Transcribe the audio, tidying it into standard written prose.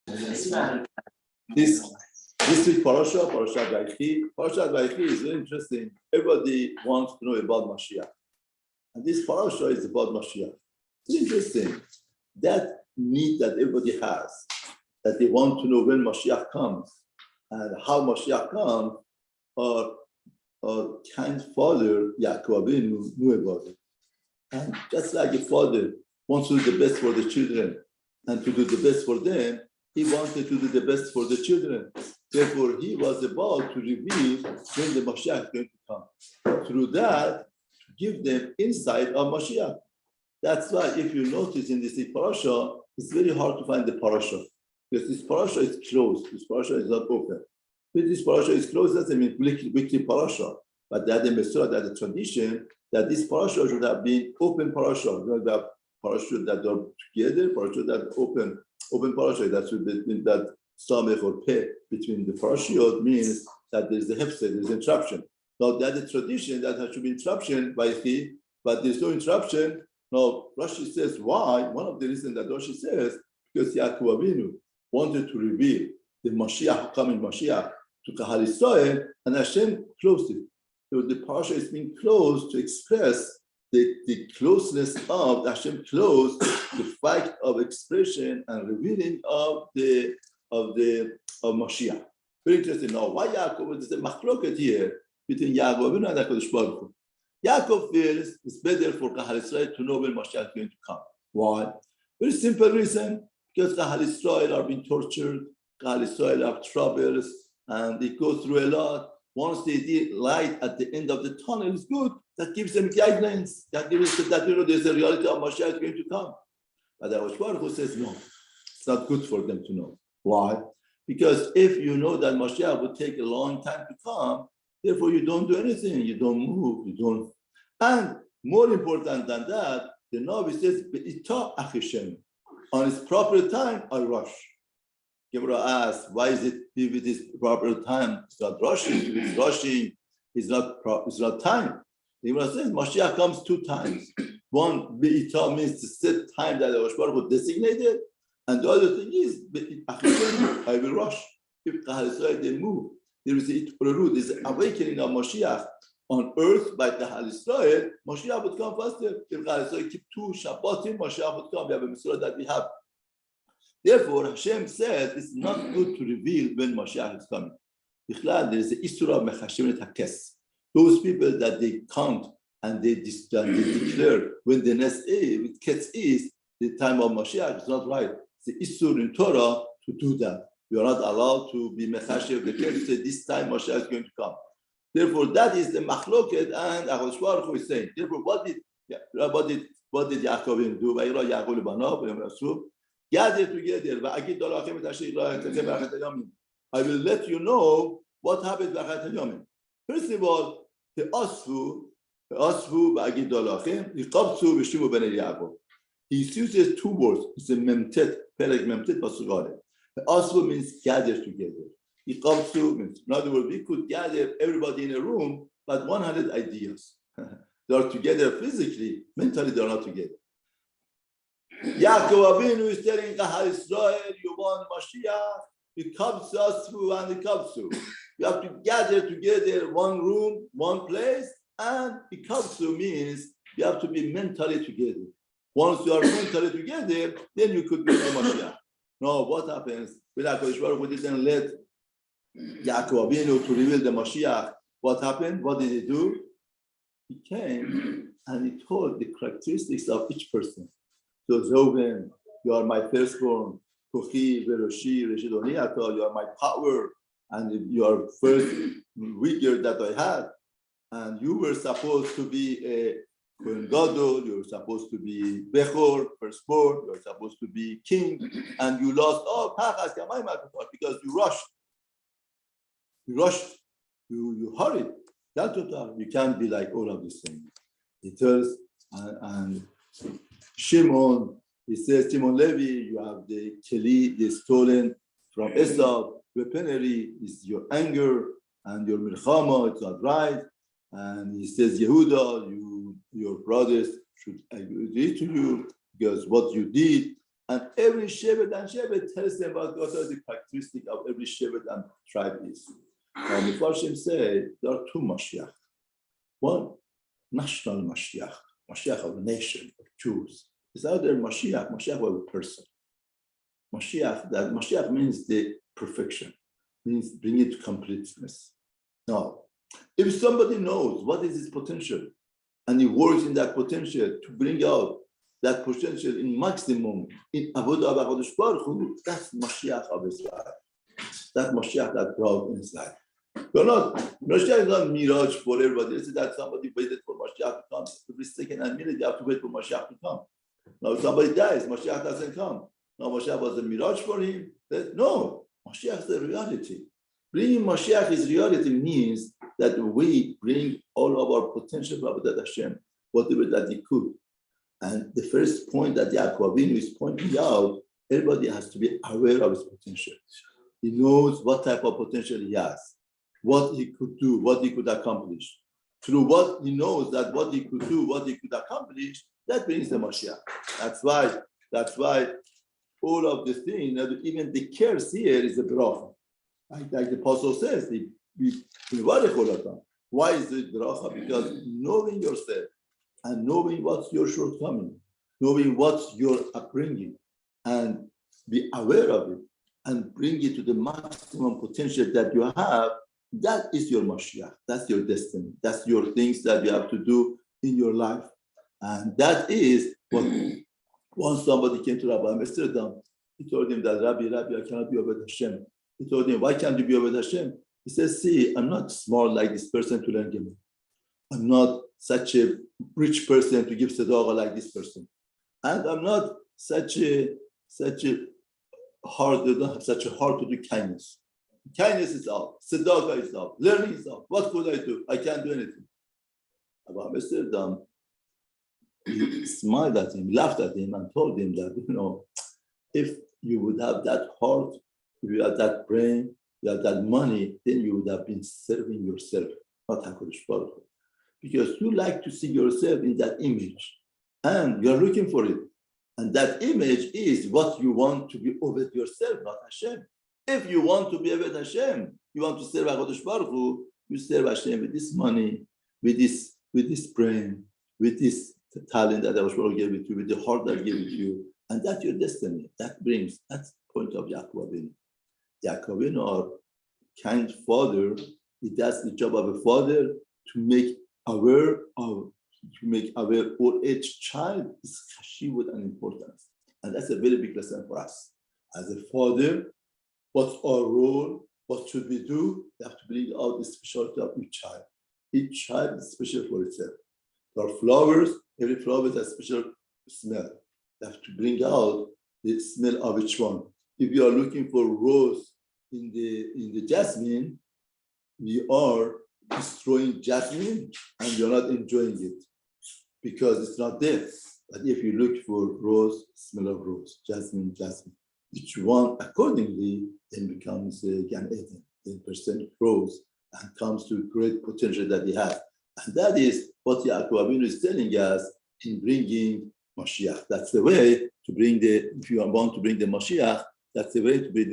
This week Parashat Vayechi. Parashat Vayechi is very interesting. Everybody wants to know about Mashiyach. And this Parashat is about Mashiyach. It's interesting. That need that everybody has, that they want to know when Mashiyach comes and how Mashiyach comes, our kind father, Yaakov Avinu, knew about it. And just like a father wants to do the best for the children and to do the best for them, he wanted to do the best for the children. Therefore, he was about to reveal when the Mashiyach is going to come. Through that, to give them insight of Mashiyach. That's why if you notice in this parasha, it's very hard to find the parasha. Because this parasha is closed. This parasha is not open. If this parasha is closed, doesn't mean weekly parasha. But that the Mussar, that the tradition, that this parasha should have been open parasha. You know, that parasha that are together, parasha that open parasha, that should be that samech or peh between the parashiyot means that there's a hefsed, there's interruption. Now that the tradition that there should be interruption by he, but there's no interruption. Now Rashi says why? One of the reasons that Rashi says because Yaakov Avinu wanted to reveal the Mashiyach, coming Mashiyach to Kahal Yisrael, and Hashem closed it. So the parasha is being closed to express the closeness of Hashem closed the fact of expression and revealing of Mashiyach. Very interesting. Now, why Yaakov? There's a machloket here between Yaakov and HaKadosh Baruch Hu. Yaakov feels it's better for Kahal Yisrael to know when Mashiyach is going to come. Why? Very simple reason. Because Kahal Yisrael are being tortured, Kahal Yisrael have troubles, and they go through a lot. Once they see light at the end of the tunnel, it's good. That gives them guidelines. That gives them that there's a reality of Mashiyach going to come. But HaKadosh Baruch Hu says no. It's not good for them to know. Why? Because if you know that Mashiyach would take a long time to come, therefore you don't do anything, you don't move, you don't. And more important than that, the Navi says, Be'ita achishem. On its proper time, I rush. Gemara asks, why is it with its proper time? It's not rushing. If it's rushing, it's not time. The Gemara says Mashiyach comes 2 times. One, Be'ita means the set time that the HaKadosh Baruch Hu designated, and the other thing is, I will rush. If Kahal Yisrael they move, there is an awakening of Mashiyach on earth by Kahal Yisrael. Mashiyach would come faster. If Kahal Yisrael keep 2 Shabbatim, Mashiyach would come. We have a Mussar that we have. Therefore, Hashem says it's not good to reveal when Mashiyach is coming. There is the Isura Mechashemet Hakes. Those people that they count and they declare when the next Ketz is the time of Mashiyach, it's not right. It's the Isur in Torah to do that. We are not allowed to be Mechashev the Ketz, say this time Mashiyach is going to come. Therefore, that is the Machloket, and HaKadosh Baruch Hu is saying. Therefore, what did Yaakov do? Vayira Yaakov lebanav, gather together. I will let you know what happened b'achat hayomim. First of all, the asvu b'agid dolachem, yiqabtzu v'shimu b'nei Yaakov. He uses 2 words. It's a memtet, perek memtet pasuk. The asvu means gather together. Yiqabtzu means, in other words, we could gather everybody in a room, but 100 ideas. They are together physically, mentally they are not together. Yaakov Avinu is telling Kahal Yisrael, you want Mashiyach, it comes to us through and it comes to. You have to gather together, one room, one place, and it comes to means you have to be mentally together. Once you are mentally together, then you could be the Mashiyach. Now, what happens? When HaKadosh Baruch Hu didn't let Yaakov Avinu to reveal the Mashiyach, what happened? What did he do? He came and he told the characteristics of each person. So Reuven, you are my firstborn. Kochi, Veroshi, Reshidoni, you are my power, and you are first vigor that I had. And you were supposed to be a Kohen Gadol, you were supposed to be Bechor, firstborn, you were supposed to be king, and you lost all because you rushed. You hurried. You can't be like all of these things. He tells, and Shimon, he says, Shimon Levi, you have the keli, the stolen from Esau, weaponry is your anger and your milchama, it's not right. And he says, Yehuda, your brothers should agree to you because what you did, And every Shevet and Shevet tells them what are the characteristic of every Shevet and tribe is. Now, the Persian say there are two Mashiyach. One, national Mashiyach, Mashiyach of a nation, of Jews. It's other Mashiyach of a person. Mashiyach means the perfection, means bring it to completeness. Now, if somebody knows what is his potential, and he works in that potential to bring out that potential in maximum in Avodah HaKadosh Baruch Hu, that's Mashiyach of his life. That Mashiyach that brought in his life. Mashiyach is not mirage for everybody. It's that somebody waited for Mashiyach to come. Every second and minute you have to wait for Mashiyach to come. Now if somebody dies, Mashiyach doesn't come. Now Mashiyach was a mirage for him. No, Mashiyach is the reality. Bringing Mashiyach is reality means that we bring all of our potential Avodat Hashem, whatever that he could. And the first point that Yaakov Avinu is pointing out, everybody has to be aware of his potential. He knows what type of potential he has, what he could do, what he could accomplish. Through what he knows that what he could do, what he could accomplish, that brings the Mashiach. That's why all of the things, even the curse here is a bracha. Like the apostle says, why is it bracha? Because knowing yourself and knowing what's your shortcoming, knowing what's your upbringing, and be aware of it and bring it to the maximum potential that you have, that is your Mashiyach. That's your destiny. That's your things that you have to do in your life. And that is what, once somebody came to Rabbi Amsterdam, he told him that, Rabbi, I cannot be Obed Hashem. He told him, why can't you be Obed Hashem? He says, see, I'm not smart like this person to learn Gemara. I'm not such a rich person to give tzedakah like this person. And I'm not such a hard to do kindness. Kindness is out. Tzedakah is out. Learning is out. What could I do? I can't do anything. Rabbi Amsterdam, he smiled at him, laughed at him, and told him that, if you would have that heart, if you have that brain, you have that money, then you would have been serving yourself, not HaKadosh Baruch Hu. Because you like to see yourself in that image, and you're looking for it. And that image is what you want to be over yourself, not Hashem. If you want to be over Hashem, you want to serve HaKadosh Baruch Hu, you serve Hashem with this money, with this brain, with this talent that HaKadosh Baruch Hu gave it to you, with the heart that gave it to you. And that's your destiny. That's the point of Yaakov Avinu. Yaakov Avinu, our kind father, he does the job of a father to make aware all each child is chashivut and importance. And that's a very big lesson for us. As a father, what's our role? What should we do? We have to bring out the specialty of each child. Each child is special for itself. There are flowers, every flower has a special smell. You have to bring out the smell of each one. If you are looking for rose in the jasmine, we are destroying jasmine and you're not enjoying it because it's not there. But if you look for rose, smell of rose, jasmine, each one accordingly then becomes a Gan Eden. The person grows and comes to great potential that he has. And that is what Yaakov Avinu is telling us in bringing Mashiyach. That's the way to bring if you want to bring the Mashiyach, that's the way to bring